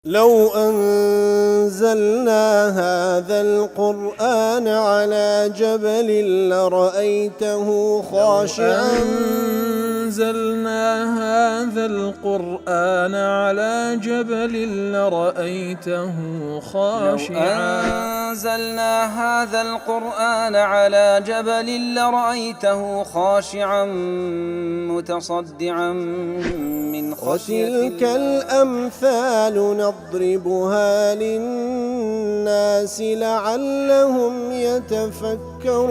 لو أنزلنا هذا القرآن على جبل لرأيته خاشعا أنزلنا هذا القرآن على جبل لرأيته خاشعا أنزلنا هذا القرآن على جبل لرأيته خاشعا متصدعا من خشية وتلك الأمثال نضربها للناس لعلهم يتفكرون.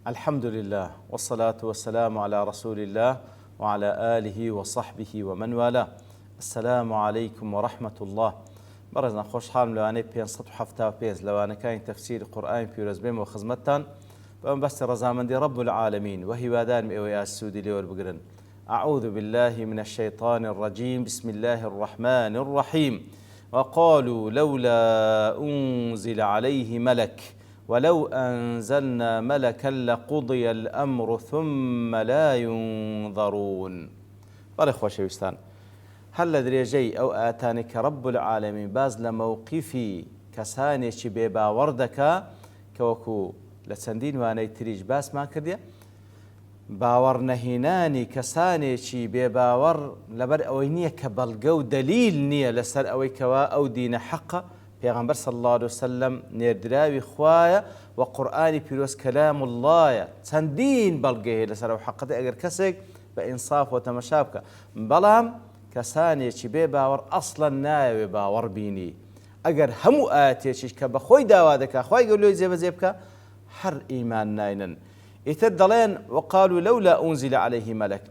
الحمد لله والصلاة والسلام على رسول الله وعلى آله وصحبه ومن والاه. السلام عليكم ورحمة الله. برزنا خوش حال لواني 575 لواني كاين تفسير قرآن بيروز بيم وخزمتان بأم بس رزامندي رب العالمين وهي وادان مئويا السودي ليور بقرن. أعوذ بالله من الشيطان الرجيم. بسم الله الرحمن الرحيم. وقالوا لولا أنزل عليه ملك ولو أنزلنا ملكا لقضي الأمر ثم لا ينظرون. بارك وشويستان هل دريجي أو آتانك رب العالمين باز لموقفي كساني بيبا وردك كوكو لسندين واني تريج باس ما كرديا باور نهيناني كساني بيباور لبر أوينية كبلغو دليل نية لسر أوي كوا أو دين حقا پیغمبر صلى الله عليه وسلم نيردراوي خوايا وقرآني بيروس كلام الله تندين بلغيه لسر أو حقا اگر كسك بإنصاف وتمشابك بلام كساني بي باور أصلا ناوي باور بيني اگر همو آتيش كبخوي داوادك خوي قولوا زيب زيبك حر إيمان ناينن يتدلين وقالوا لولا أنزل عليه ملك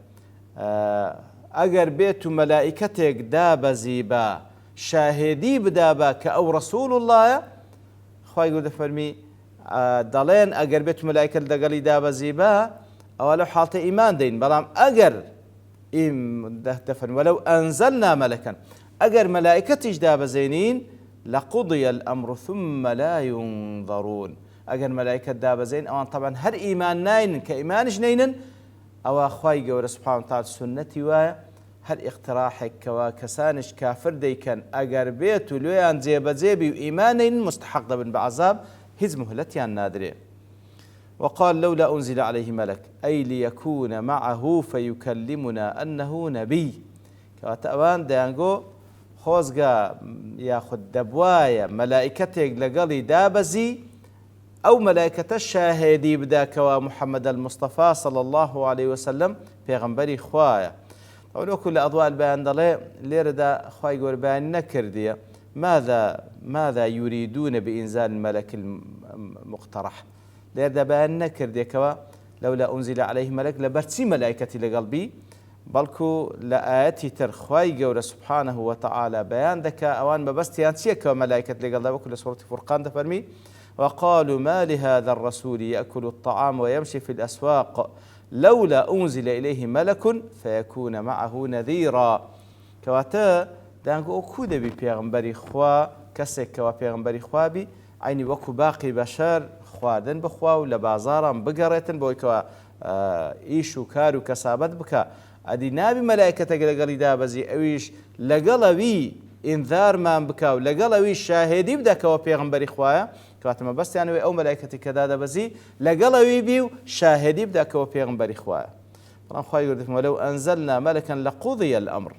اگر بيت ملائكتك داب زيبا شاهدي بدابا كأو رسول الله خوي يقول فرمي دلين اگر بيت ملائكة دقلي دابا زيبا أولو حالة إيمان دين بلام اگر دفن ولو أنزلنا ملكا اگر ملائكتش دابا زينين لقضي الأمر ثم لا ينظرون. اگر ملائكة دابا زين اوان طبعا هر إيمان ناين كإيمانش نينن او خوي قول سبحانه وتعالى سنتي وايا هر اقتراحك كوا كسانش كافر دي كان اگر بيتو لويان زيبي وإيمانين مستحق بن بعذاب هز مهلتيان نادرين. وقال لولا أنزل عليه ملك أي ليكون معه فيكلمنا أنه نبي كوا تأوان ديانقو خوزقا ياخد دبوايا ملائكتك لقلي دابزي أو ملائكة الشاهدي بداك ومحمد المصطفى صلى الله عليه وسلم پیغمبري خوايا. ولو كل أضواء البيان دلي ليردا خواي قول بيان نكردية ماذا يريدون بإنزال الملك المقترح ليردا بيان نكردية كوا لولا أنزل عليه ملك لبرتسي ملائكتي لقلبي بلكو لآياتي ترخواي قول سبحانه وتعالى بيان دكا أوان ما بس تيانسية كوا ملائكة لقلبي وكل سورة فرقان دفرمي. وقالوا ما لهذا الرسول يأكل الطعام ويمشي في الأسواق لولا أنزل إليه ملك فيكون معه نذيرا. كواتا دانقو كودا بي پیغمبري خوا كسك كوا پیغمبري خوا بي عيني وكو باقي بشر خواردن بخوا ولا بازارا بقريتن بوي كوا ايشو كارو كسابت بكا ادي نابي ملائكة لقلي دابزي اويش لقلوي انذار ما بكا ولقلوي شاهدي بدا كوا پیغمبري خوايا كاتما بس يعني او ملائكتي كذا بزي لقلوي بيو شاهدي بدا كوا پیغمبري خوايا. طبعا خواي يقول ولو انزلنا ملكا لقضي الامر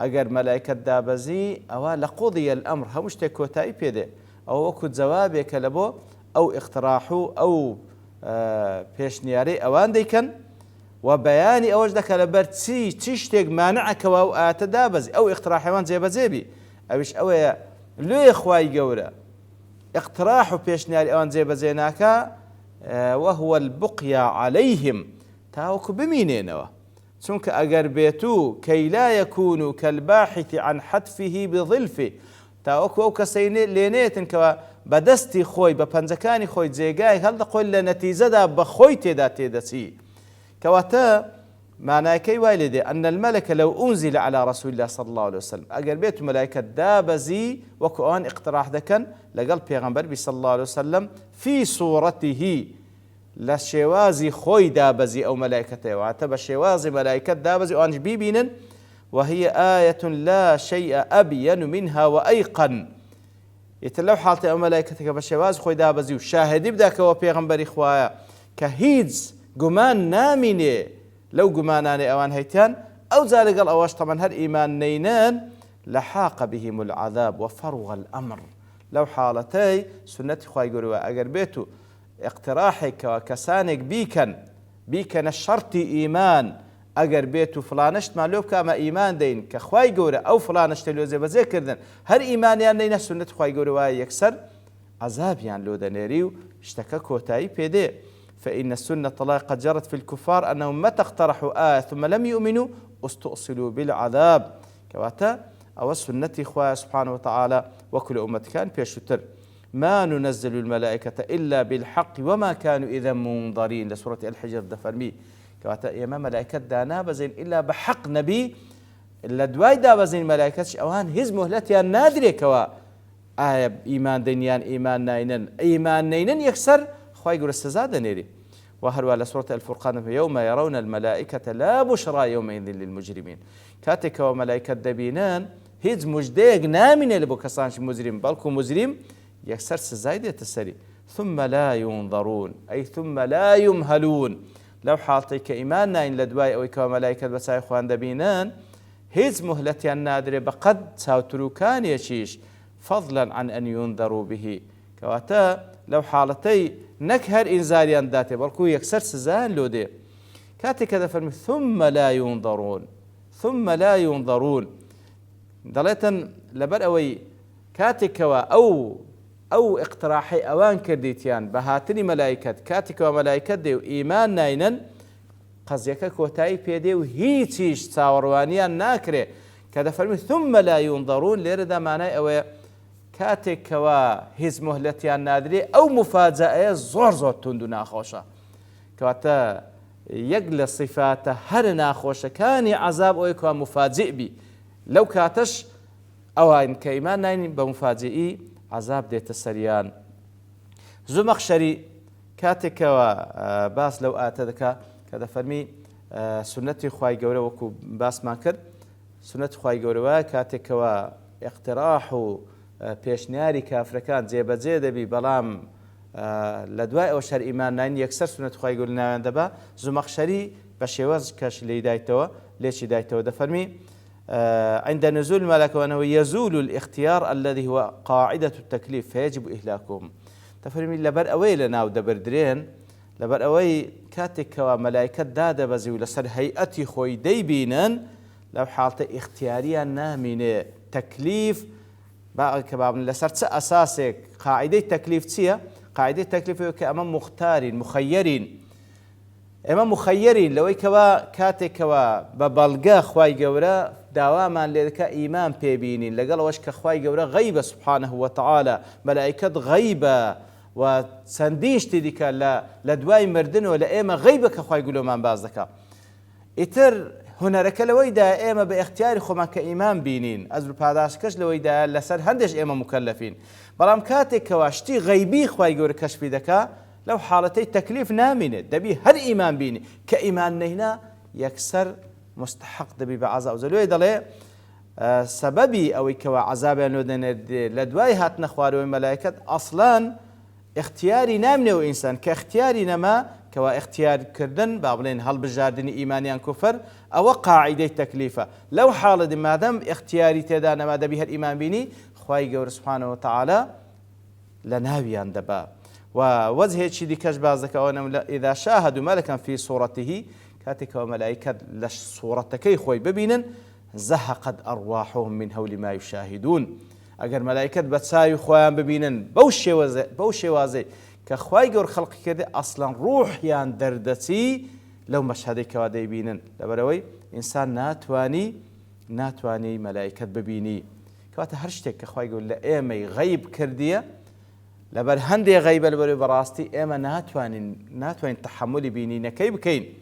اگر ملائكه دابزي او لقضي الامر همش تكوتاي بيده او وكو جوابك لبو او اقتراحو او بيشنياري اوان ديكن وبياني اوج دك لبرتسي تشتق مانعك او اتدابز او اقتراح حيوان زيبي اوش او لو خواي قوله اقتراح بيشنياري اوان زيناكا وهو البقيا عليهم تاوك بمينينوا سنك اگر بيتو كي لا يكونوا كالباحث عن حتفه بظلفه تاوك او كسيني لينيتن كوا بدستي خوي بپنزكاني خوي زيغاي هل دقول لنتيجه دا بخوي تيدسي كواتا معناه كي والدي أن الملك لو أنزل على رسول الله صلى الله عليه وسلم أقل بيت ملائكة دابزي وكؤان اقتراح دكن لقل بيغمبر صلى الله عليه وسلم في صورته لە شێوازی خۆی دابەزی ئەو مەلایکەتەوە، واتە بە شێوازی مەلایکەت دابەزی ئەوانش بیبینن. وهي آية لا شيء أبين منها وأيقن. ئیتر لەو حاڵتە ئەو مەلایکەتەکە بە شێواز خۆی دابەزی و شاهدی بداکەوە پێغەمبەری خوایە کە هیچ گومان نامینێ لەو گومانانێ ئەوان هەیتیان، ئەو جا لەگەڵ ئەوەش تەمەن هەر ئیمان نەینان لحاق بهم العذاب وفرغ الأمر. لەو حاڵەتەی سنەتی خوای گەورەوە ئەگەر بێت و اقتراحێکەوە کەسانێک بیکەنە شەرتی ئیمان، ئەگەر بێت و فلانشتمان لێ بکە ئەمە ئیمان دەین کە خوای گەورە ئەو فلانشتە لێ جێبەجێکردن، هەر ئیمانیان نەینە سنەتی خوای گەورە وایە یەکسەر عەذابیان لۆ دەنێری و شتەکە کۆتایی پێدێ. فإن السنة الله قد جرت في الكفار أنهم متى اقترحوا آية ثم لم يؤمنوا استؤصلوا بالعذاب. كواتا أو السنة إخوة سبحانه وتعالى وكل أمة كان بيشتر ما ننزل الملائكة إلا بالحق وما كانوا إذا منظرين لسورة الحجر دفرمي. كواتا يا ملائكة دانا بزين إلا بحق نبي إلا دواي دا بزين ملائكة أوهان هز مهلتيان نادري كوا آية إيمان دنيان إيمان ناينن إيمان ناينن يكسر خواهي يقول استزاد نيري. وهروا لسورة الفرقان في يوم يرون الملائكة لا بشرى يومئذ للمجرمين. كاتك وملائكة دبينان هيز مجديق نامين لبو كسانش مجرم بلكو مجرم يكسر سزايدة السري. ثم لا ينظرون أي ثم لا يمهلون. لو حالتك إيمان ناين لدواي أو كوا ملائكة بساي خوان دبينان هيز مهلتي النادرة بقد ساوترو كان يشيش فضلا عن أن ينظروا به. كواتا لو حالتي نكهر إنزاريان داتي بلكو يكسر سزان لودي. كاتي كذا فرمي ثم لا ينظرون ثم لا ينظرون. دليتا لبر أوي كاتي كوا أو اقتراحي أوان كرديتيان بهاتني ملائكة كاتي كوا ملائكة دي وإيمان ناينن قزيكا كوتاي بيدي وهيتيش تاوروانيان ناكري كذا فرمي ثم لا ينظرون ليردا معناه أوي كاتك كوا هز مهلتيان نادري أو مفاجأة زور تندو ناخوشة كواتا يقل صفاته هر ناخوشة كان عذاب أو كوا مفاجئ بي لو كاتش أو إن كإيمان ناين بمفاجئي عذاب ديت السريان. زمخشري كاتك كوا باس لو آتذكا كذا فرمي سنتي خواي جورا وكو باس ما كر سنتي خواي جورا كاتك كوا اقتراح پێشنیاری کافرەکان جێبەجێ دەبی بەڵام لە دوای ئەو شەر ئیمان ناین یەکسەر سونەت خوای گەورە ناویان دەبا. زمەخشەری بە شێوەز کەش لێی دایتەوە لێکی دایتەوە دەفەرمی عند نزول الملائكة وأنه يزول الاختيار الذي هو قاعدة التكليف فيجب إهلاكهم. تفرمي لبر أوي لناو دبردرين لبر أوي كاتك وملائكة دادا بزي ولسر هيئتي خوي ديبينن لو حالة اختياريا نامين تكليف باقي كبابن لسر أساسك قاعدة التكليف تسيا قاعدة التكليف هو كأمام مختارين مخيرين ئێمە مخەیەرین لەوەی کەوا کاتێک کەوا بە بەڵگە خوای گەورە داوامان لێ دەکا ئیمان پێبینین لەگەڵ ئەوەش کە خوای گەورە غەیبە سوبحانەه وتەعالە مەلائیکەت غەیبە و چەندین شتی دیکە لە دوای مردنەوە لە ئێمە غەیبە کە خوای گەورەمان باز دەکا. ئیتر هونەرەکە لەوەیدا ئێمە بە ئیختیاری خۆمان کە ئیمان بینین ئەجر و پاداشکەش لەوەیدا لەسەر هەندێک ئێمە مکەلەفین بەڵام کاتێک کەوا شتی غەیبی خوای گەورە کەشفی دەکا لو حالتي تكليف نامنة دبي هر إيمان بيني كإيمان نهنا يكسر مستحق دبي بعذاب زلوي دلي سببي أو كوا عذاب لدواي هات نخوار والملائكة أصلا اختياري نامنة وإنسان كاختياري نما كوا اختيار كردن بابلين هل بجاردن إيمانيان كفر أو قاعدة تكليفة لو حالة ما دام اختياري تدانا ما دبي هر إيمان بيني خواي قور سبحانه وتعالى لناويان دبا. ووجه شيء كاش بعضك إذا شاهدوا ملكا في صورته كاتك وملائكة لش صورتك خوي ببينا زهقت أرواحهم من هول ما يشاهدون. أجر ملائكة بتساوي خوان ببينا بوشي وازي كخواي جور خلق كده أصلا روح يان دردتي لو مشهدك وادي بينا لبروي إنسان ناتواني ملائكة ببيني كواته هرشتك كخواي جور لأمي غيب كردية لبر هندي غيبة لبر براستي إما ناتوانين تحمل بيني نكيب كين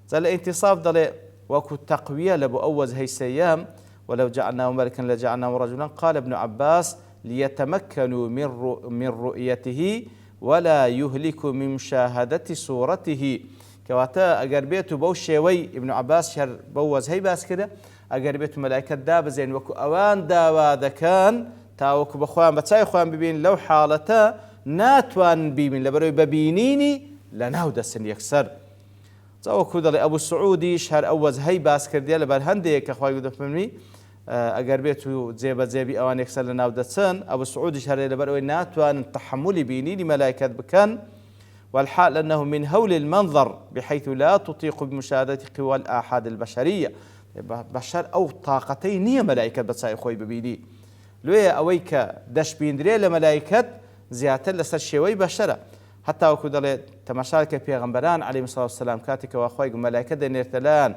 زال انتصاف ضل وكو تقوية لبو أوز هي سيام ولو جعلناه ملكا لجعلناه رجلا قال ابن عباس ليتمكنوا من رؤيته ولا يهلك من مشاهدة صورته كواتا أجر بيتو بو شوي ابن عباس شر بوز هي باس كده أجر بيتو ملائكة داب زين وكو أوان داوا دكان تاوكو بخوان بتساي خوان ببين لو حالتا ناتوان ببين لبروي ببينيني لناو دسن يكسر تاوكو دلي أبو السعودي شهر أوز هي باس كرديا لبر هنديك أخوي قد فهمني أجر بيتو زيبي أوان يكسر لناو دسن أبو السعودي شهر لبروي ناتوان تحملي بينيني ملائكة بكان والحال أنه من هول المنظر بحيث لا تطيق بمشاهدة قوى الآحاد البشرية بشر أو طاقتين هي ملائكة بتساي خوي ببيني لويا أويك دش بيندري لملائكة زيادة لسر شوي بشرة حتى وكذا تماشالك بيغمبران عليه الصلاة والسلام كاتك وأخوي ملائكة دنيرتلان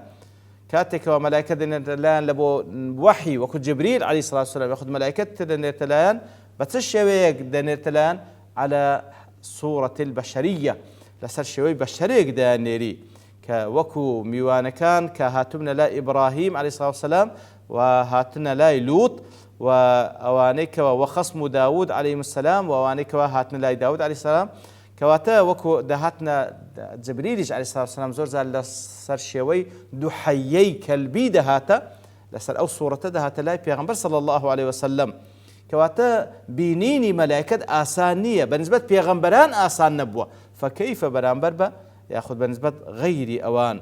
كاتك وملائكة دنيرتلان لبو وحي وكو جبريل عليه الصلاة والسلام يأخذ ملائكة دنيرتلان بتشوي دنيرتلان على صورة البشرية لسر شوي بشريك دانيري كوكو ميوانكان كهاتمنا لا إبراهيم عليه الصلاة والسلام وهاتنا لا لوط وأوانيك وخصم داود عليه السلام وأوانيك وهاتنا لا داود عليه السلام كواتا وكو دهاتنا جبريل عليه الصلاة والسلام زور زال لسر شوي دحيي كالبي دهاتا لسر أو صورة دهاتا لا بيغمبر صلى الله عليه وسلم كواتا بينيني ملائكة آسانية بالنسبة بيغمبران آسان نبوة فكيف برانبر يأخذ بالنسبة غير أوان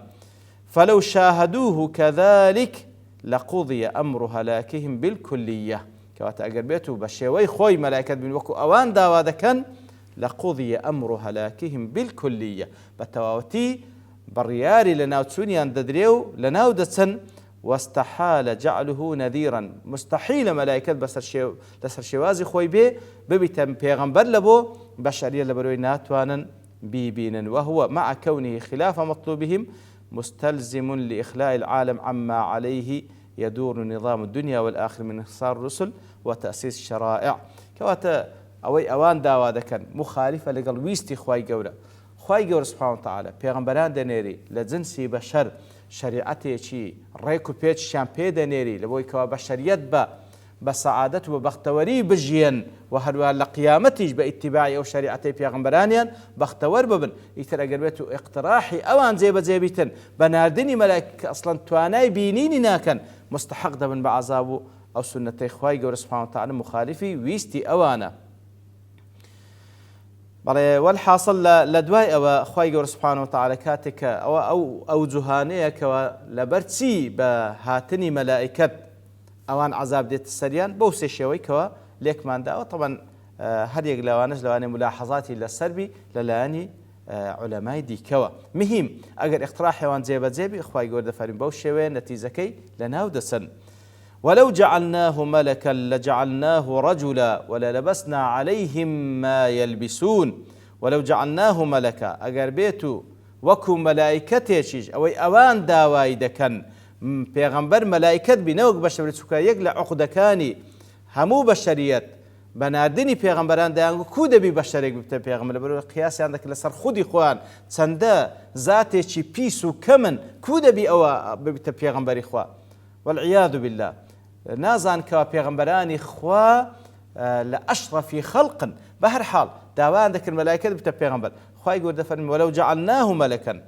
فلو شاهدوه كذلك لقضي أمر هلاكهم بالكلية كواتا أقر بيتو بشيوي خوي ملائكة بن وكو أوان داوادا كان لقضي أمر هلاكهم بالكلية بتواوتي برياري لناو تسونيان ددريو لناو دتسن واستحال جعله نذيرا مستحيل ملائكة لسر شوازي خوي بي ببتم بيغمبر لبو بشرية لبروي ناتوانا بيبينا وهو مع كونه خلاف مطلوبهم مستلزم لإخلاء العالم عما عليه يدور نظام الدنيا والآخر من إخصار الرسل وتأسيس الشرائع كواتا أوي أوان داوا دكان مخالفة لقل ويستي خواي قورا سبحانه وتعالى بيغمبران دنيري لجنسي بشر شريعتي شي ريكو بيتش شامبي دنيري لبوي كوا بشريت بسعادته وبختوري بجيان وهلوا لقيامتيش باتباعي أو شريعتي بيغمبرانيان بختور ببن يتر أقربته اقتراحي أوان زيبتن بناردني ملاك أصلا تواناي بينيني ناكن مستحق دبن بعذابه أو سنة إخواي قول سبحانه وتعالى مخالفي ويستي أوانا والحاصل لدواي أو أخواي قول سبحانه وتعالى كاتك أو جهانيك لبرتسي بهاتني ملائكة أوان عذاب ديت السريان بوسي شوي كوا ليك مان داو طبعا هريق لواني ملاحظاتي للسربي للاني علماء دي كوا مهم أجر اقتراح حيوان زيبي إخواي قول دفارين بوشي نتيزكي لناو دسن ولو جعلناه ملكا لجعلناه رجلا وللبسنا عليهم ما يلبسون ولو جعلناه ملكا أجر بيتو وكو ملائكتي أو أوان داواي دكن پیغمبر ملائکت بینوک بشر سوکایک لعقدکانی همو بشریت بناردنی پیغمبران دیانگو کود بی بشریک بت پیغمبر برو قیاس عندك لسر خودی خوان چنده ذاتی چی پیسو کمن کود بی او بت پیغمبری خوا والعیاذ بالله نازان کا پیغمبرانی خوا لاشرف خلق بهر حال داوا عندك الملائکت بت پیغمبر خوا يقول دفن ولو جعلناه ملكا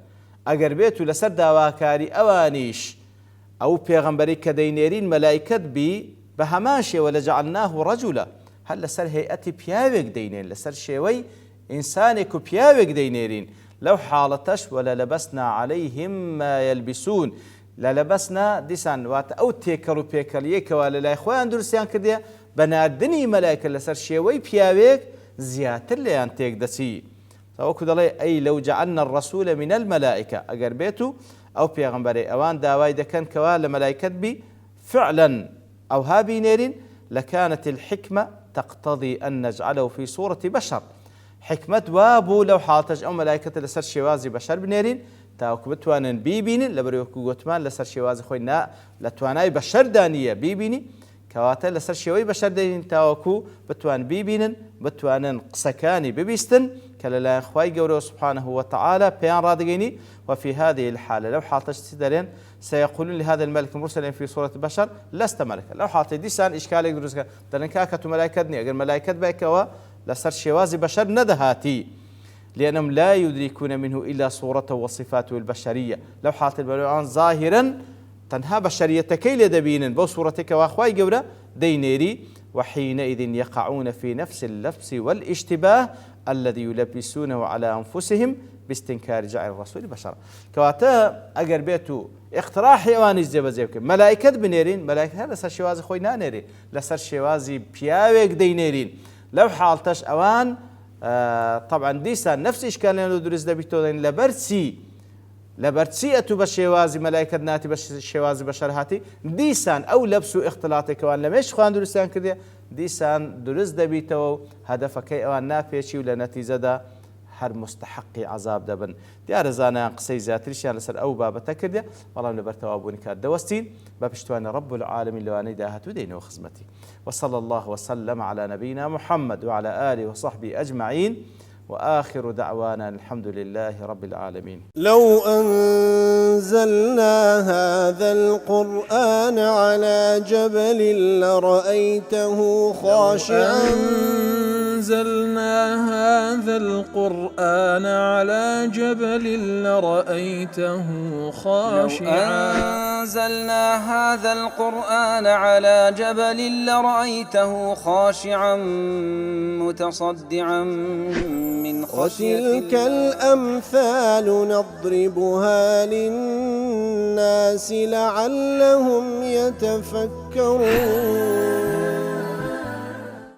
اگر بیتو لسر داواکاری اوانیش أو بيغمبري كدينيرين ملائكة بي بهماشي ولجعلناه رجلا هل لسر هيئتي بياوك دينير لسر شوي إنسانك بياوك دينيرين لو حالتش ولا لبسنا عليهم ما يلبسون لا لبسنا ديسان وات أو تيكرو بيكاليك ولا لا إخوان درسيان كديا بنادني ملائكة لسر شوي بياوك زيادة اللي أنتيك دسي فوكد الله أي لو جعلنا الرسول من الملائكة أقر بيتو أو بيغمبري أوان داواي دكان كوال ملائكة بي فعلا أو هابي نيرين لكانت الحكمة تقتضي أن نجعله في صورة بشر حكمة وابو لو حالتج أو ملائكة لسر شوازي بشر بنيرين تاوك بتوانن بيبينين لبريوكو غوتمان لسر شوازي خوينا لتواناي بشر دانية بيبيني كواتا لسر شوي بشر دانيين تاوكو بتوان بيبينن بتوانن قسكاني ببيستن كلا إخواي قوله سبحانه وتعالى بيان رادقيني وفي هذه الحالة لو حالتش تدرين سيقولون لهذا الملك مرسلا في صورة بشر لست ملكا لو حالتي ديسان إشكالي يدرسك دلن كاكتو ملائكتني أقل ملائكت بيك لسر شوازي بشر ندهاتي لأنهم لا يدركون منه إلا صورته وصفاته البشرية لو حالت البلوان ظاهرا تنها بشرية كيل دبين بو صورتك وأخواي قورة دينيري وحينئذ يقعون في نفس اللبس والاشتباه الذي يلبسونه على أنفسهم باستنكار جعل الرسول بشرا كواتا أجر بيتو اقتراحي أوان الزيب زيبك ملائكة بنيرين ملائكة لسر شوازي خوي نانيري لسر شوازي بياويك دينيرين لو حالتش أوان طبعا ديسان نفس إشكال لأنه درس دبيتو لبرتسي أتو بشوازي ملائكة ناتي بشوازي بشر هاتي ديسان أو لبسو اختلاطي كوان لميش خوان درسان كده ديسان درس دبيتو هدفك أوان نافيشي ولا نتيجة دا هر مستحقي عذاب دبن دیار زانا قصي زاتريشان لسر أو بابا تكرديا والله نبرتوا أبوني كاد دوستين بابشتوان رب العالمين لواني داهت ودين وخزمتي وصلى الله وسلم على نبينا محمد وعلى آله وصحبه أجمعين وآخر دعوانا الحمد لله رب العالمين. لو أنزلنا هذا القرآن على جبل لرأيته خاشعا أنزلنا هذا القرآن على جبل لرأيته خاشعا أنزلنا هذا القرآن على جبل لرأيته خاشعا متصدعا من خشية وتلك الأمثال نضربها للناس لعلهم يتفكرون